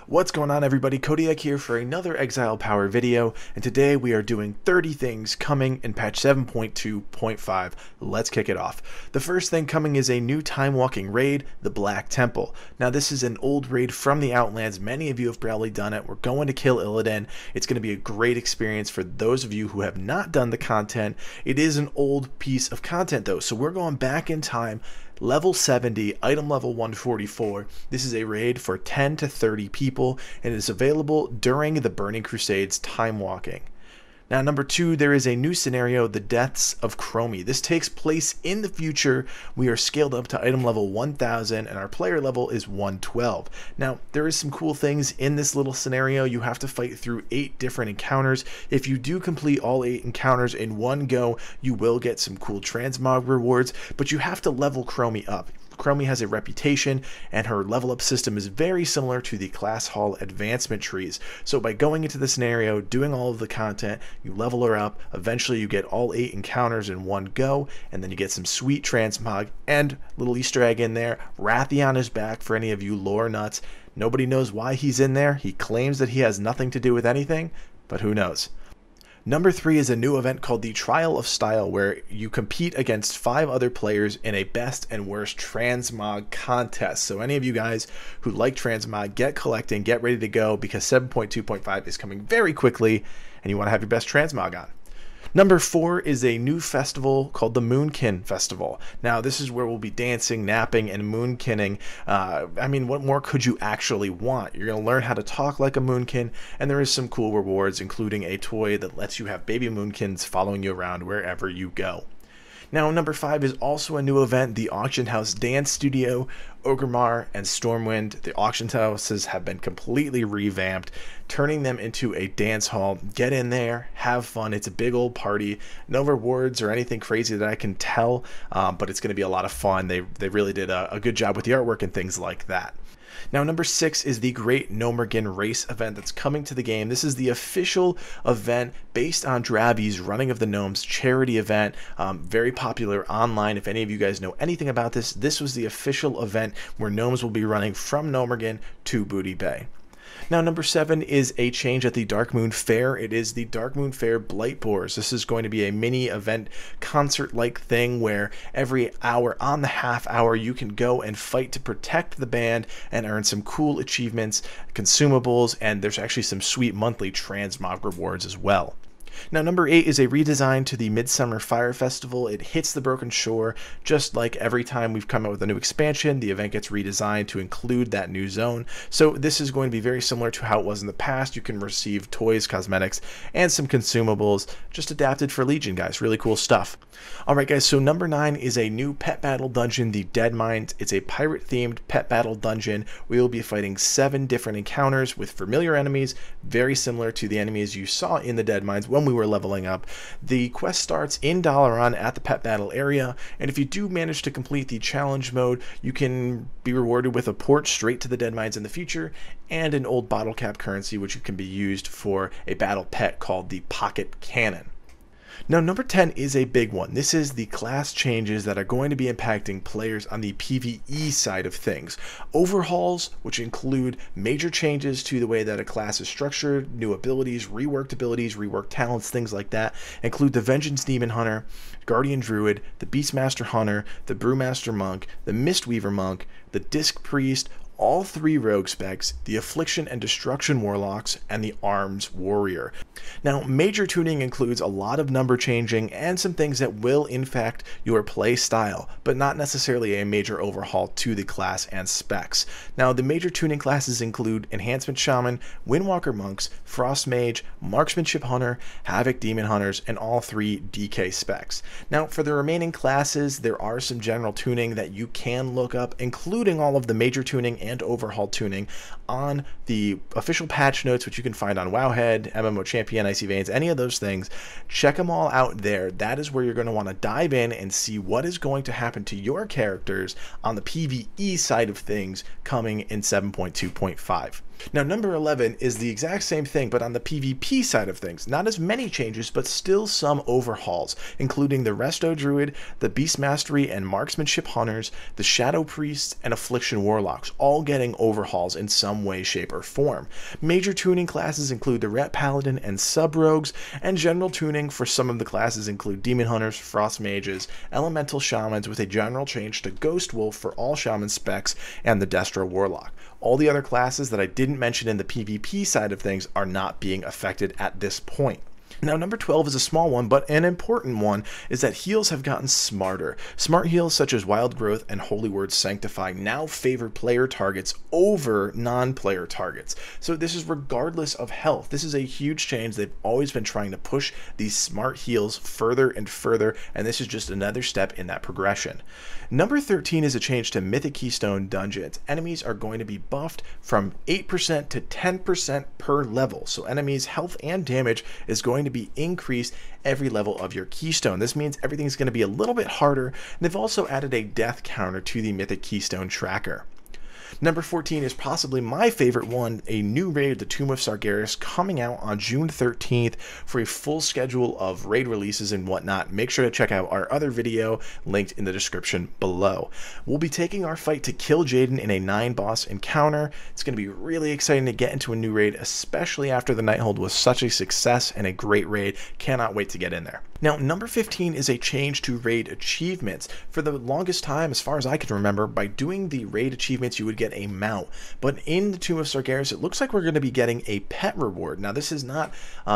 What's going on, everybody? Codiak here for another Exiled Power video, and today we are doing 30 things coming in patch 7.2.5. Let's kick it off. The first thing coming is a new time-walking raid, the Black Temple. Now this is an old raid from the Outlands. Many of you have probably done it. We're going to kill Illidan. It's going to be a great experience for those of you who have not done the content. It is an old piece of content though, so we're going back in time. Level 70, item level 144. This is a raid for 10 to 30 people, and it is available during the Burning Crusades time walking. Now, number 2, there is a new scenario, the Deaths of Chromie. This takes place in the future. We are scaled up to item level 1000, and our player level is 112. Now, there is some cool things in this little scenario. You have to fight through 8 different encounters. If you do complete all 8 encounters in one go, you will get some cool transmog rewards, but you have to level Chromie up. Chromie has a reputation, and her level up system is very similar to the class hall advancement trees. So by going into the scenario, doing all of the content, you level her up, eventually you get all 8 encounters in one go, and then you get some sweet transmog, and little Easter egg in there, Rathian is back for any of you lore nuts. Nobody knows why he's in there. He claims that he has nothing to do with anything, but who knows. Number 3 is a new event called the Trial of Style, where you compete against 5 other players in a best and worst transmog contest. So any of you guys who like transmog, get collecting, get ready to go, because 7.2.5 is coming very quickly and you want to have your best transmog on. Number 4 is a new festival called the Moonkin Festival. Now this is where we'll be dancing, napping, and moonkinning. I mean, what more could you actually want? You're going to learn how to talk like a moonkin, and there is some cool rewards, including a toy that lets you have baby moonkins following you around wherever you go. Now, number 5 is also a new event, the Auction House Dance Studio. Orgrimmar and Stormwind, the auction houses, have been completely revamped, turning them into a dance hall. Get in there, have fun. It's a big old party. No rewards or anything crazy that I can tell, but it's going to be a lot of fun. They really did a good job with the artwork and things like that. Now, number 6 is the Great Mmrrggll race event that's coming to the game. This is the official event based on Drabby's Running of the Gnomes charity event. Very popular online. If any of you guys know anything about this, this was the official event where gnomes will be running from Mmrrggll to Booty Bay. Now, number 7 is a change at the Darkmoon Faire. It is the Darkmoon Faire Blight Boars. This is going to be a mini event concert-like thing where every hour on the half hour you can go and fight to protect the band and earn some cool achievements, consumables, and there's actually some sweet monthly transmog rewards as well. Now, number 8 is a redesign to the Midsummer Fire Festival. It hits the Broken Shore. Just like every time we've come out with a new expansion, the event gets redesigned to include that new zone. So this is going to be very similar to how it was in the past. You can receive toys, cosmetics, and some consumables, just adapted for Legion, guys. Really cool stuff. Alright guys, so number 9 is a new pet battle dungeon, the Dead Mines. It's a pirate-themed pet battle dungeon. We will be fighting 7 different encounters with familiar enemies, very similar to the enemies you saw in the Dead Mines when we were leveling up. The quest starts in Dalaran at the pet battle area, and if you do manage to complete the challenge mode, you can be rewarded with a port straight to the Dead Mines in the future, and an old bottle cap currency which can be used for a battle pet called the Pocket Cannon. Now, number 10 is a big one. This is the class changes that are going to be impacting players on the PvE side of things. Overhauls, which include major changes to the way that a class is structured, new abilities, reworked talents, things like that, include the Vengeance Demon Hunter, Guardian Druid, the Beastmaster Hunter, the Brewmaster Monk, the Mistweaver Monk, the Disc Priest, all 3 rogue specs, the Affliction and Destruction Warlocks, and the Arms Warrior. Now, major tuning includes a lot of number changing and some things that will impact your play style, but not necessarily a major overhaul to the class and specs. Now, the major tuning classes include Enhancement Shaman, Windwalker Monks, Frost Mage, Marksmanship Hunter, Havoc Demon Hunters, and all 3 DK specs. Now, for the remaining classes, there are some general tuning that you can look up, including all of the major tuning and overhaul tuning on the official patch notes, which you can find on Wowhead, MMO-Champion, Icy Veins, any of those things. Check them all out there. That is where you're going to want to dive in and see what is going to happen to your characters on the PvE side of things coming in 7.2.5. Now, number 11 is the exact same thing, but on the PvP side of things. Not as many changes, but still some overhauls, including the Resto Druid, the Beast Mastery and Marksmanship Hunters, the Shadow Priests, and Affliction Warlocks, all getting overhauls in some way, shape, or form. Major tuning classes include the Ret Paladin and Sub Rogues, and general tuning for some of the classes include Demon Hunters, Frost Mages, Elemental Shamans, with a general change to Ghost Wolf for all Shaman specs, and the Destro Warlock. All the other classes that I didn't mention in the PvP side of things are not being affected at this point. Now, number 12 is a small one, but an important one, is that heals have gotten smarter. Smart heals such as Wild Growth and Holy Word Sanctify now favor player targets over non-player targets. So this is regardless of health. This is a huge change. They've always been trying to push these smart heals further and further, and this is just another step in that progression. Number 13 is a change to Mythic Keystone dungeons. Enemies are going to be buffed from 8% to 10% per level. So enemies' health and damage is going to be increased every level of your Keystone. This means everything's going to be a little bit harder, and they've also added a death counter to the Mythic Keystone tracker. Number 14 is possibly my favorite one, a new raid, the Tomb of Sargeras, coming out on June 13th for a full schedule of raid releases and whatnot. Make sure to check out our other video linked in the description below. We'll be taking our fight to kill Jaden in a 9-boss encounter. It's going to be really exciting to get into a new raid, especially after the Nighthold was such a success and a great raid. Cannot wait to get in there. Now, number 15 is a change to raid achievements. For the longest time, as far as I can remember, by doing the raid achievements, you would get a mount. But in the Tomb of Sargeras, it looks like we're going to be getting a pet reward. Now, this is not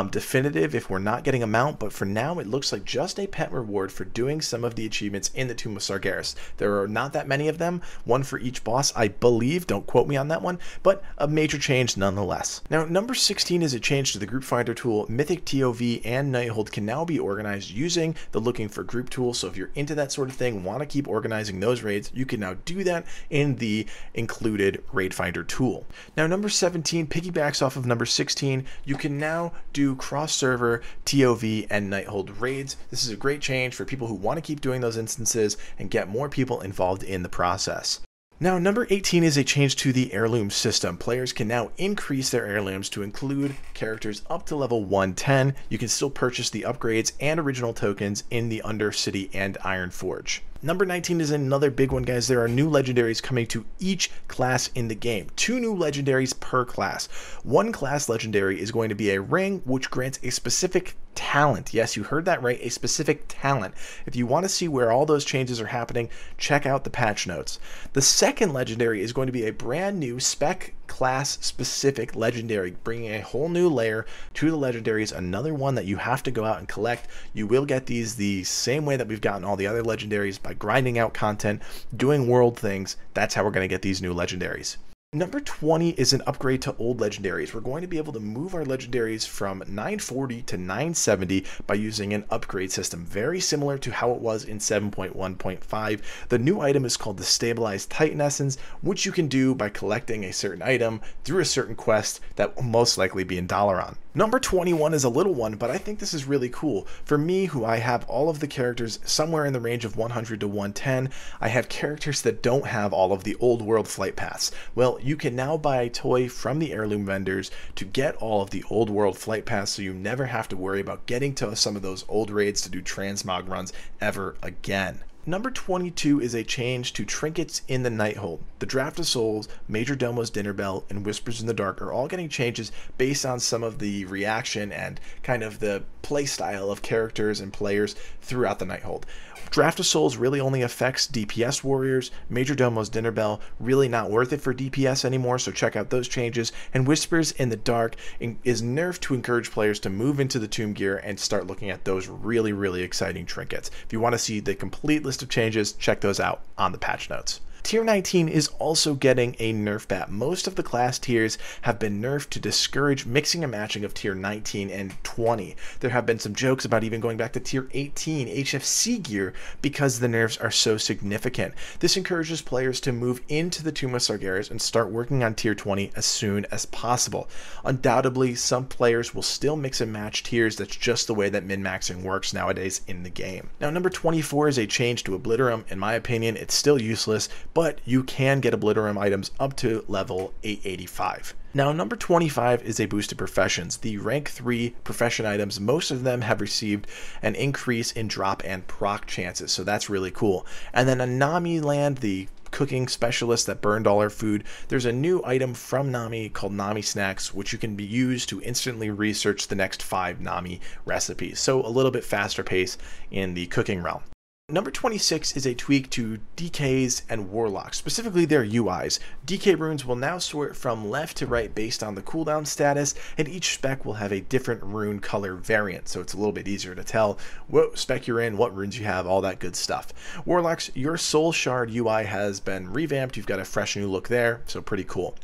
definitive if we're not getting a mount, but for now, it looks like just a pet reward for doing some of the achievements in the Tomb of Sargeras. There are not that many of them, one for each boss, I believe. Don't quote me on that one, but a major change nonetheless. Now, number 16 is a change to the Group Finder tool. Mythic TOV and Nighthold can now be organized using the Looking for Group tool. So if you're into that sort of thing, want to keep organizing those raids, you can now do that in the included Raid Finder tool. Now, number 17 piggybacks off of number 16. You can now do cross-server TOV and Nighthold raids. This is a great change for people who want to keep doing those instances and get more people involved in the process. Now, number 18 is a change to the Heirloom system. Players can now increase their Heirlooms to include characters up to level 110. You can still purchase the upgrades and original tokens in the Undercity and Ironforge. Number 19 is another big one, guys. There are new legendaries coming to each class in the game. 2 new legendaries per class. One class legendary is going to be a ring, which grants a specific talent. Yes, you heard that right, a specific talent. If you want to see where all those changes are happening, check out the patch notes. The second legendary is going to be a brand new spec class specific legendary, bringing a whole new layer to the legendaries, another one that you have to go out and collect. You will get these the same way that we've gotten all the other legendaries, by grinding out content, doing world things. That's how we're going to get these new legendaries. Number 20 is an upgrade to old legendaries. We're going to be able to move our legendaries from 940 to 970 by using an upgrade system, very similar to how it was in 7.1.5. The new item is called the Stabilized Titan Essence, which you can do by collecting a certain item through a certain quest that will most likely be in Dalaran. Number 21 is a little one, but I think this is really cool. For me, who I have all of the characters somewhere in the range of 100 to 110, I have characters that don't have all of the old world flight paths. Well, you can now buy a toy from the Heirloom Vendors to get all of the old world flight paths, so you never have to worry about getting to some of those old raids to do transmog runs ever again. Number 22 is a change to Trinkets in the Nighthold. The Draft of Souls, Major Domo's Dinner Bell, and Whispers in the Dark are all getting changes based on some of the reaction and kind of the play style of characters and players throughout the Nighthold. Draft of Souls really only affects DPS warriors. Major Domo's Dinner Bell, really not worth it for DPS anymore, so check out those changes. And Whispers in the Dark is nerfed to encourage players to move into the Tomb Gear and start looking at those really, really exciting trinkets. If you want to see the complete list of changes, check those out on the patch notes. Tier 19 is also getting a nerf bat. Most of the class tiers have been nerfed to discourage mixing and matching of tier 19 and 20. There have been some jokes about even going back to tier 18 HFC gear because the nerfs are so significant. This encourages players to move into the Tomb of Sargeras and start working on tier 20 as soon as possible. Undoubtedly, some players will still mix and match tiers. That's just the way that min-maxing works nowadays in the game. Now, number 24 is a change to Obliterum. In my opinion, it's still useless, but you can get Obliterum items up to level 885. Now, number 25 is a boost to professions. The rank 3 profession items, most of them have received an increase in drop and proc chances, so that's really cool. And then a Nami land, the cooking specialist that burned all our food, there's a new item from Nami called Nami Snacks, which you can be used to instantly research the next 5 Nami recipes, so a little bit faster pace in the cooking realm. Number 26 is a tweak to DKs and Warlocks, specifically their UIs. DK runes will now sort from left to right based on the cooldown status, and each spec will have a different rune color variant, so it's a little bit easier to tell what spec you're in, what runes you have, all that good stuff. Warlocks, your Soul Shard UI has been revamped. You've got a fresh new look there, so pretty cool.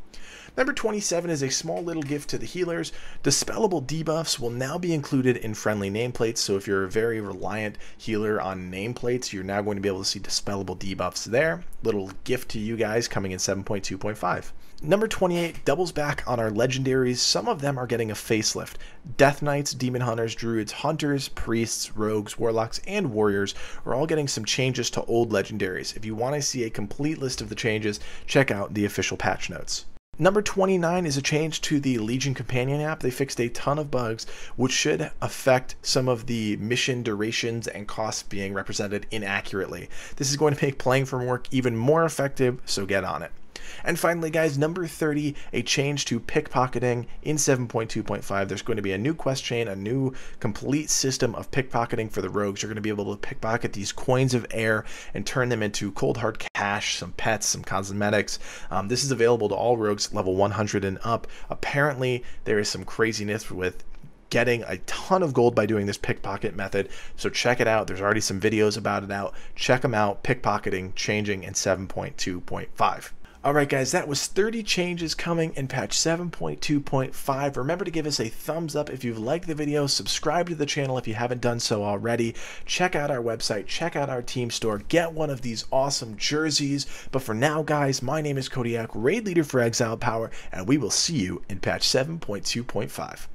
Number 27 is a small little gift to the healers. Dispellable debuffs will now be included in friendly nameplates, so if you're a very reliant healer on nameplates, you're now going to be able to see dispellable debuffs there. Little gift to you guys coming in 7.2.5. Number 28 doubles back on our legendaries. Some of them are getting a facelift. Death Knights, Demon Hunters, Druids, Hunters, Priests, Rogues, Warlocks, and Warriors are all getting some changes to old legendaries. If you want to see a complete list of the changes, check out the official patch notes. Number 29 is a change to the Legion Companion app. They fixed a ton of bugs, which should affect some of the mission durations and costs being represented inaccurately. This is going to make playing from work even more effective, so get on it. And finally, guys, number 30, a change to pickpocketing in 7.2.5. There's going to be a new quest chain, a new complete system of pickpocketing for the rogues. You're going to be able to pickpocket these coins of air and turn them into cold hard cash, some pets, some cosmetics. This is available to all rogues level 100 and up. Apparently, there is some craziness with getting a ton of gold by doing this pickpocket method, so check it out. There's already some videos about it out. Check them out. Pickpocketing changing in 7.2.5. Alright guys, that was 30 changes coming in patch 7.2.5. Remember to give us a thumbs up if you've liked the video, subscribe to the channel if you haven't done so already, check out our website, check out our team store, get one of these awesome jerseys. But for now guys, my name is Codiak, raid leader for Exiled Power, and we will see you in patch 7.2.5.